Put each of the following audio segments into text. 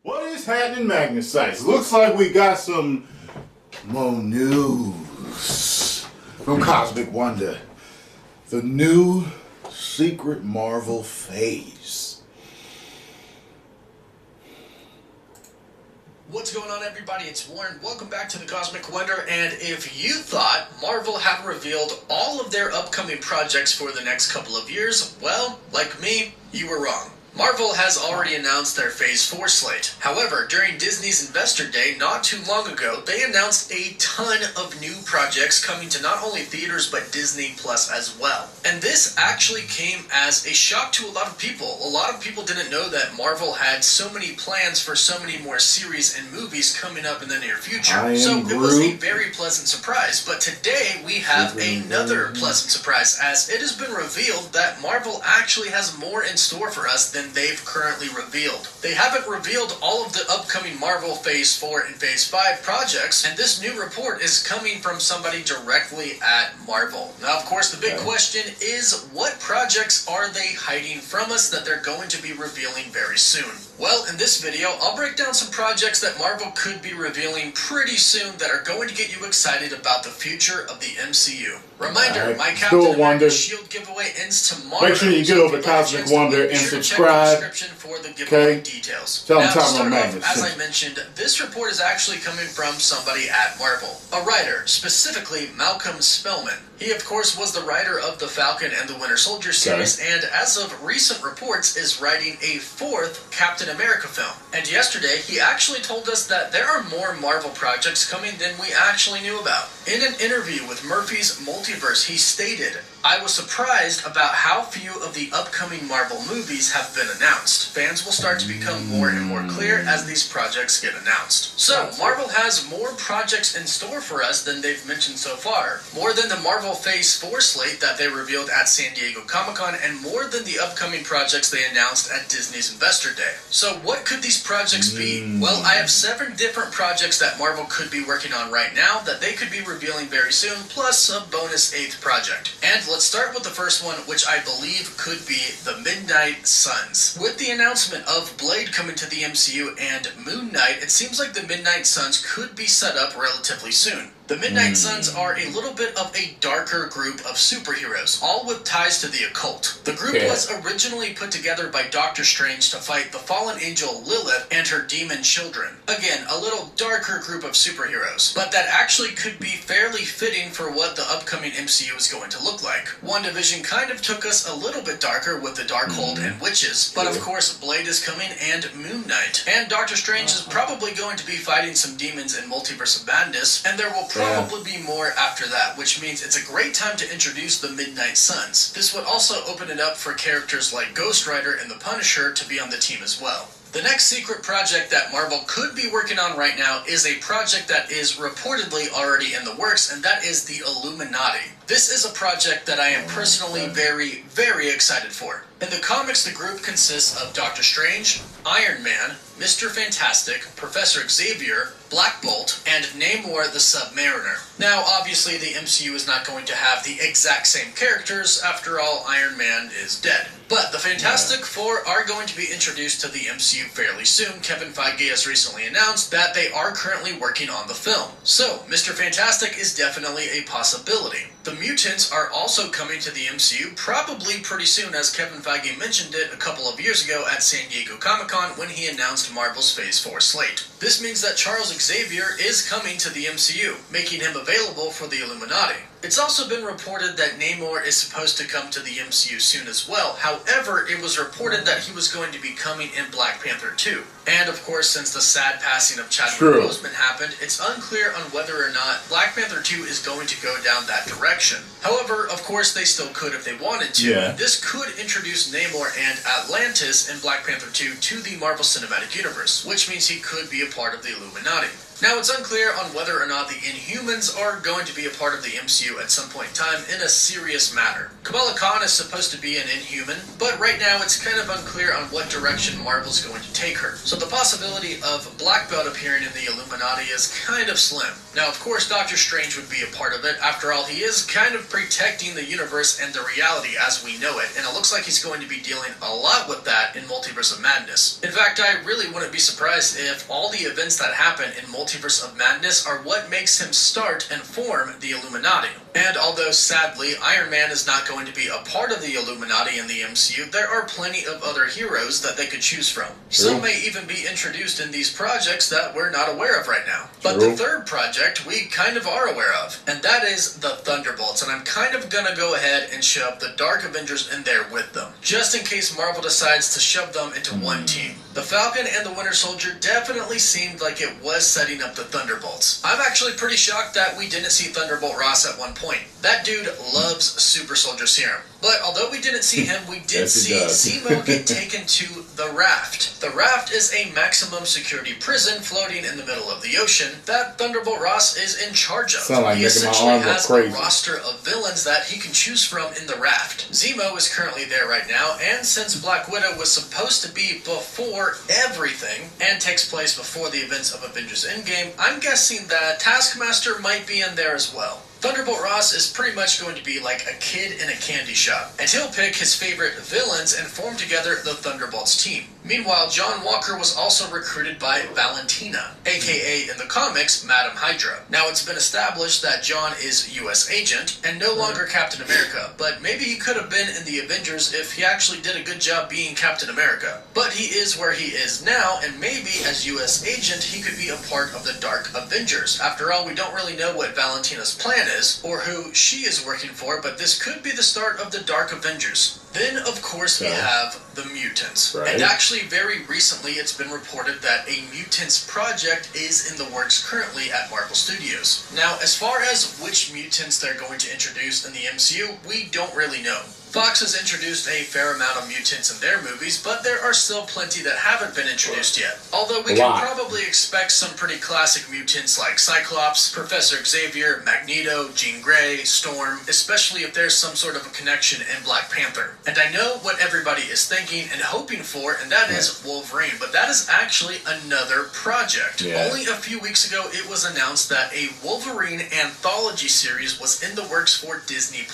What is happening, Magnus sites? Looks like we got some more news from Cosmic Wonder. The new secret Marvel phase. What's going on, everybody? It's Warren. Welcome back to the Cosmic Wonder. And if you thought Marvel had revealed all of their upcoming projects for the next couple of years, well, like me, you were wrong. Marvel has already announced their Phase 4 slate. However, during Disney's Investor Day not too long ago, they announced a ton of new projects coming to not only theaters but Disney Plus as well. And this actually came as a shock to a lot of people. A lot of people didn't know that Marvel had so many plans for so many more series and movies coming up in the near future. So it was a very pleasant surprise. But today we have another pleasant surprise, as it has been revealed that Marvel actually has more in store for us than they've currently revealed. They haven't revealed all of the upcoming Marvel Phase 4 and Phase 5 projects, and this new report is coming from somebody directly at Marvel. Now, of course, the big question is, what projects are they hiding from us that they're going to be revealing very soon? Well, in this video, I'll break down some projects that Marvel could be revealing pretty soon that are going to get you excited about the future of the MCU. Reminder, my Captain America Shield giveaway ends tomorrow. Make sure you get over Cosmic Wonder and subscribe. For the giveaway details. Tell now, them to start Magnus. off, as I mentioned, this report is actually coming from somebody at Marvel. A writer, specifically Malcolm Spellman. He, of course, was the writer of the Falcon and the Winter Soldier series, and as of recent reports, is writing a 4th Captain America film. And yesterday, he actually told us that there are more Marvel projects coming than we actually knew about. In an interview with Murphy's Multiverse, he stated, "I was surprised about how few of the upcoming Marvel movies have been announced. Fans will start to become more and more clear as these projects get announced." So, Marvel has more projects in store for us than they've mentioned so far. More than the Marvel Phase 4 slate that they revealed at San Diego Comic-Con, and more than the upcoming projects they announced at Disney's Investor Day. So, what could these projects be? Well, I have 7 different projects that Marvel could be working on right now that they could be revealing very soon, plus a bonus 8th project. And let's start with the first one, which I believe could be the Midnight Suns. With the announcement of Blade coming to the MCU and Moon Knight, it seems like the Midnight Suns could be set up relatively soon. The Midnight Suns are a little bit of a darker group of superheroes, all with ties to the occult. The group was originally put together by Doctor Strange to fight the fallen angel Lilith and her demon children. Again, a little darker group of superheroes, but that actually could be fairly fitting for what the upcoming MCU is going to look like. WandaVision kind of took us a little bit darker with the Darkhold and Witches, but of course Blade is coming and Moon Knight. And Doctor Strange is probably going to be fighting some demons in Multiverse of Madness, and there will probably be more after that, which means it's a great time to introduce the Midnight Suns. This would also open it up for characters like Ghost Rider and the Punisher to be on the team as well. The next secret project that Marvel could be working on right now is a project that is reportedly already in the works, and that is the Illuminati. This is a project that I am personally very, very excited for. In the comics, the group consists of Doctor Strange, Iron Man, Mr. Fantastic, Professor Xavier, Black Bolt, and Namor the Submariner. Now, obviously, the MCU is not going to have the exact same characters. After all, Iron Man is dead. But the Fantastic Four are going to be introduced to the MCU fairly soon. Kevin Feige has recently announced that they are currently working on the film. So, Mr. Fantastic is definitely a possibility. The Mutants are also coming to the MCU probably pretty soon, as Kevin Feige mentioned it a couple of years ago at San Diego Comic-Con when he announced Marvel's Phase 4 slate. This means that Charles Xavier is coming to the MCU, making him available for the Illuminati. It's also been reported that Namor is supposed to come to the MCU soon as well. However, it was reported that he was going to be coming in Black Panther 2. And of course, since the sad passing of Chadwick Boseman happened, it's unclear on whether or not Black Panther 2 is going to go down that direction. However, of course, they still could if they wanted to. Yeah. This could introduce Namor and Atlantis in Black Panther 2 to the Marvel Cinematic Universe, which means he could be a part of the Illuminati. Now, it's unclear on whether or not the Inhumans are going to be a part of the MCU at some point in time in a serious manner. Kamala Khan is supposed to be an Inhuman, but right now it's kind of unclear on what direction Marvel's going to take her. So the possibility of Black Belt appearing in the Illuminati is kind of slim. Now, of course, Doctor Strange would be a part of it. After all, he is kind of protecting the universe and the reality as we know it, and it looks like he's going to be dealing a lot with that in Multiverse of Madness. In fact, I really wouldn't be surprised if all the events that happen in Multiverse of Madness are what makes him start and form the Illuminati. And although sadly Iron Man is not going to be a part of the Illuminati in the MCU, there are plenty of other heroes that they could choose from. Some may even be introduced in these projects that we're not aware of right now. But the third project we kind of are aware of, and that is the Thunderbolts, and I'm kind of gonna go ahead and shove the Dark Avengers in there with them, just in case Marvel decides to shove them into one team. The Falcon and the Winter Soldier definitely seemed like it was setting up the Thunderbolts. I'm actually pretty shocked that we didn't see Thunderbolt Ross at one point. That dude loves Super Soldier Serum. But although we didn't see him, we did see Zemo get taken to the Raft. The Raft is a maximum security prison floating in the middle of the ocean that Thunderbolt Ross is in charge of. Sound like he making my essentially arm has go crazy. a roster of villains that he can choose from in the Raft. Zemo is currently there right now, and since Black Widow was supposed to be before everything and takes place before the events of Avengers Endgame, I'm guessing that Taskmaster might be in there as well. Thunderbolt Ross is pretty much going to be like a kid in a candy shop, and he'll pick his favorite villains and form together the Thunderbolts team. Meanwhile, John Walker was also recruited by Valentina, aka in the comics, Madam Hydra. Now, it's been established that John is US agent and no longer Captain America, but maybe he could have been in the Avengers if he actually did a good job being Captain America. But he is where he is now, and maybe as US agent he could be a part of the Dark Avengers. After all, we don't really know what Valentina's plan is, or who she is working for, but this could be the start of the Dark Avengers. Then, of course, we have the Mutants. Right. And actually, very recently, it's been reported that a Mutants project is in the works currently at Marvel Studios. Now, as far as which mutants they're going to introduce in the MCU, we don't really know. Fox has introduced a fair amount of mutants in their movies, but there are still plenty that haven't been introduced yet. Although we can probably expect some pretty classic mutants like Cyclops, Professor Xavier, Magneto, Jean Grey, Storm, especially if there's some sort of a connection in Black Panther. And I know what everybody is thinking and hoping for, and that is Wolverine, but that is actually another project. Only a few weeks ago, it was announced that a Wolverine anthology series was in the works for Disney+.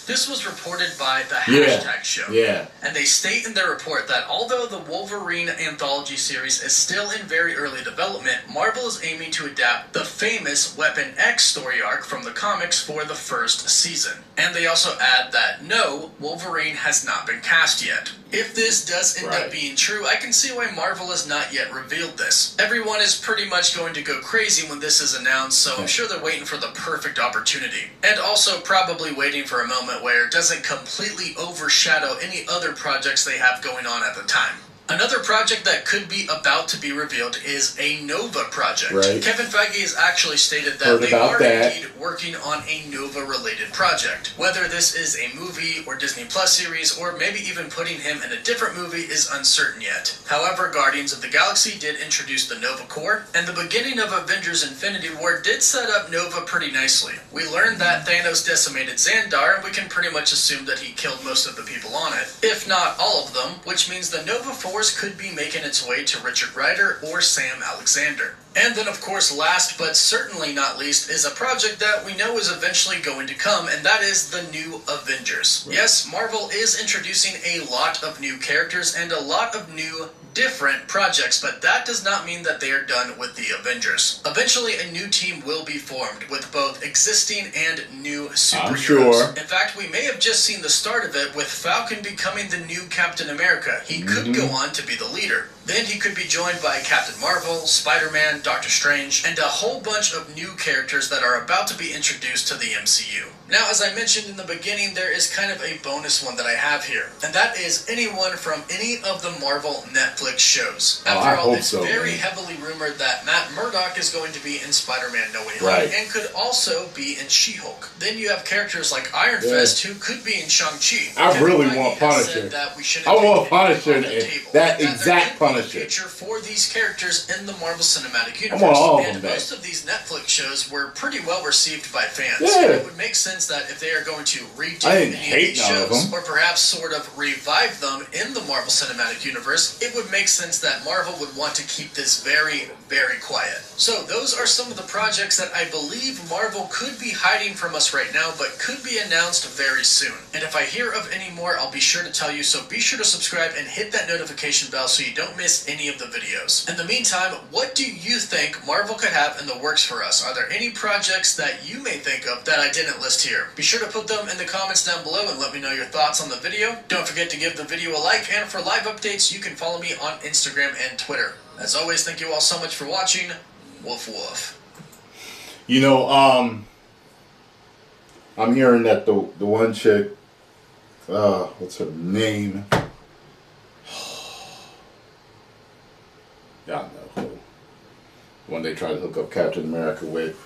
This was reported by the Hashtag Show. And they state in their report that although the Wolverine anthology series is still in very early development, Marvel is aiming to adapt the famous Weapon X story arc from the comics for the first season. And they also add that no, Wolverine has not been cast yet. If this does end up being true, I can see why Marvel has not yet revealed this. Everyone is pretty much going to go crazy when this is announced, so I'm sure they're waiting for the perfect opportunity. And also probably waiting for a moment where it doesn't completely overshadow any other projects they have going on at the time. Another project that could be about to be revealed is a Nova project. Kevin Feige has actually stated that they are indeed working on a Nova-related project. Whether this is a movie or Disney Plus series, or maybe even putting him in a different movie is uncertain yet. However, Guardians of the Galaxy did introduce the Nova Corps, and the beginning of Avengers Infinity War did set up Nova pretty nicely. We learned that Thanos decimated Xandar, and we can pretty much assume that he killed most of the people on it, if not all of them, which means the Nova Force could be making its way to Richard Rider or Sam Alexander. And then, of course, last but certainly not least, is a project that we know is eventually going to come, and that is the new Avengers. Yes, Marvel is introducing a lot of new characters and a lot of new different projects, but that does not mean that they are done with the Avengers. Eventually, a new team will be formed with both existing and new superheroes. In fact, we may have just seen the start of it with Falcon becoming the new Captain America. He could go on to be the leader. Then he could be joined by Captain Marvel, Spider-Man, Doctor Strange, and a whole bunch of new characters that are about to be introduced to the MCU. Now, as I mentioned in the beginning, there is kind of a bonus one that I have here, and that is anyone from any of the Marvel Netflix shows. After all, it's very heavily rumored that Matt Murdock is going to be in Spider-Man No Way Home, and could also be in She-Hulk. Then you have characters like Iron Fist, who could be in Shang-Chi. I really want Punisher. I want Punisher, that exact Punisher. shit. future for these characters in the Marvel Cinematic Universe. I want all of and them back. most of these Netflix shows were pretty well received by fans. Yeah. And it would make sense that if they are going to redo I didn't any of hate these none of shows, them. or perhaps sort of revive them in the Marvel Cinematic Universe, it would make sense that Marvel would want to keep this very, very quiet. So those are some of the projects that I believe Marvel could be hiding from us right now, but could be announced very soon. And if I hear of any more, I'll be sure to tell you, so be sure to subscribe and hit that notification bell so you don't miss any of the videos. In the meantime, what do you think Marvel could have in the works for us? Are there any projects that you may think of that I didn't list here? Be sure to put them in the comments down below and let me know your thoughts on the video. Don't forget to give the video a like, and for live updates, you can follow me on Instagram and Twitter. As always, thank you all so much for watching. Woof woof. You know, I'm hearing that the one chick, what's her name? Y'all know who. When they tried to hook up Captain America with.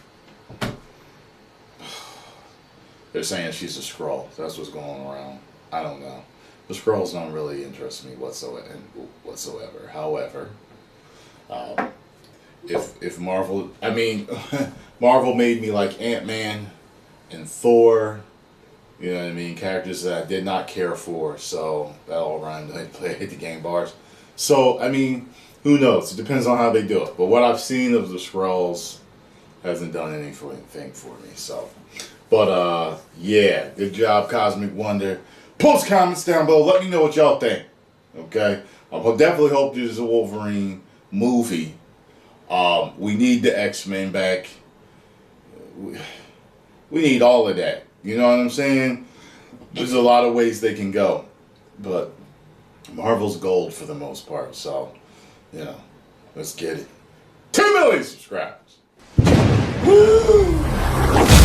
They're saying she's a Skrull. That's what's going around. I don't know. The Skrulls don't really interest me whatsoever. However, if Marvel, I mean, Marvel made me like Ant-Man and Thor, you know what I mean, characters that I did not care for, so that all rhymed, I hit the game bars. So, I mean, who knows, it depends on how they do it, but what I've seen of the Skrulls hasn't done anything for me, so. But, yeah, good job, Cosmic Wonder. Post comments down below, let me know what y'all think, okay? I definitely hope there's a Wolverine movie. We need the X-Men back. We need all of that. You know what I'm saying? There's a lot of ways they can go. But Marvel's gold for the most part. So, you know, let's get it. 2 million subscribers. Woo!